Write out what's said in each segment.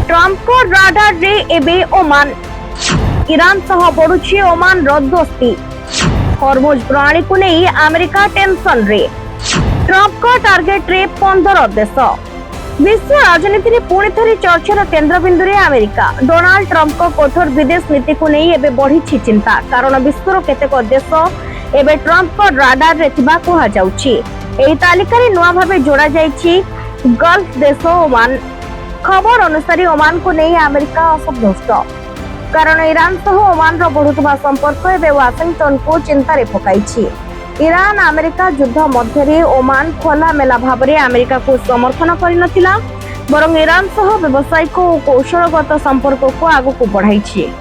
Trump radar रे एबे Oman Iran सह बढ़ुछि ओमान दोस्ती। हॉर्मुज प्रणाली को नहीं अमेरिका टेंशन रे। ट्रम्प को टार्गेट रे 15 देश। विश्व राजनीति में पुणी थरी चर्चार केन्द्रबिंदु रे अमेरिका। डोनाल्ड ट्रम्प को कठोर विदेश नीति को नहीं एबे बढ़ी चिंता, कारण विश्वर केतेक देश एबे ट्रम्प को राडार रे थिबा कहा जाउछि। एही तालिका रे नुआ भाबे जोड़ा जाइछि गल्फ देश ओमान। खबर अनुसार ओमान को नहीं अमेरिका असंतुष्ट, कारण ईरान सह ओमान रो बढ़ुतबा संपर्क एबे वाशिंगटन को चिंता रे पकाइछि। ईरान अमेरिका युद्ध मध्य ओमान खोला मेला भाव में अमेरिका को समर्थन करनथिला, बरं ईरान सह व्यावसायिक और कौशलगत संपर्क को आगु बढ़ाई।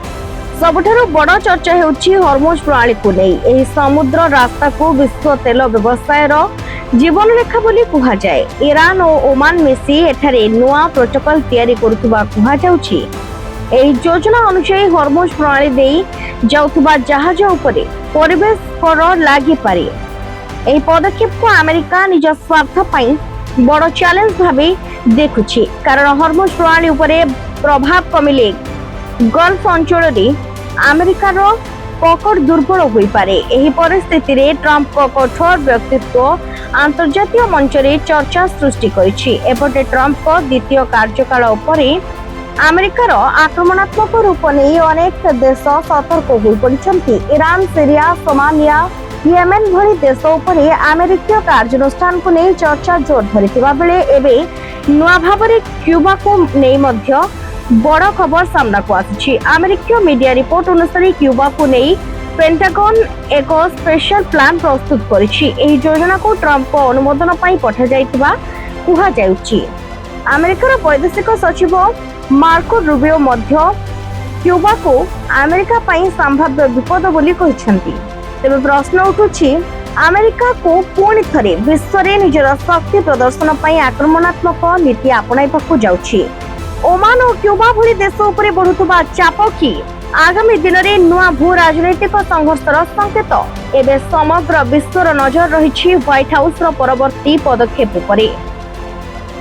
सबुठारु बड़ चर्चा हेउछि हॉर्मुज प्रणाली को नहीं। एही समुद्र रास्ता को विश्व तेल व्यवसाय जीवन रेखा बोली कहा जाए। ईरान और ओमान मिसी एठारे नुआ प्रोटोकॉल तैयारी करुवा कहा जाउछि। एही योजना अनुसार हॉर्मुज प्रणाली देई जाउथुबा जहाज उपरे परिवेश कर लागि पारे। एही पदक्षेप को अमेरिका निज स्वार्थ पई बड़ चैलेंज भाबे देखुछि, कारण हॉर्मुज प्रणाली उपरे प्रभाव कमिले गल्फ अंचल रे अमेरिकार पकड़ दुर्बल होई पारे। एही परिस्थिति रे ट्रम्प को कठोर व्यक्तित्व अंतर्जातीय मंच रे चर्चा सृष्टि करिछि। एपटे ट्रम्प को द्वितीय कार्यकाल उपरे अमेरिकार आक्रमणात्मक रूप नहीं अनेक देश सतर्क हो पड़िछन्ति। ईरान, सीरिया, सोमालिया, येमेन भली देश उपरे अमेरिकीय कार्यानुष्ठान को नहीं चर्चा जोर धरिथिबा बेले एबे नुआ भाबरे क्यूबा को नहीं मध्य बड़ खबर सामना को आछि। अमेरिकीय मीडिया रिपोर्ट अनुसार क्यूबा को नहीं पेंटागन एक स्पेशल प्लान प्रस्तुत करिछि। एही योजना को ट्रम्प को अनुमोदन पई पठा जाइतिबा कुहा जाउछि। अमेरिकार वैदेशिक सचिव मार्को रूबियो मध्य क्यूबा को अमेरिका पई संभाव्य विपद बोली कहिसंती। तेबे प्रश्न उठुछि अमेरिका को पुणी थरे विश्व रे निजर शक्ति प्रदर्शन पई आक्रमणात्मक नीति अपनाइबाकू जाउछि। ओमान और क्यूबा भली देश उपरे बढ़ुतबा चाप की आगामी दिन में नुआ भू राजनैतिक संघर्षर संकेत। एबे समग्र विश्वर नजर रही व्हाइट हाउस परवर्ती पदक्षेप उपरे।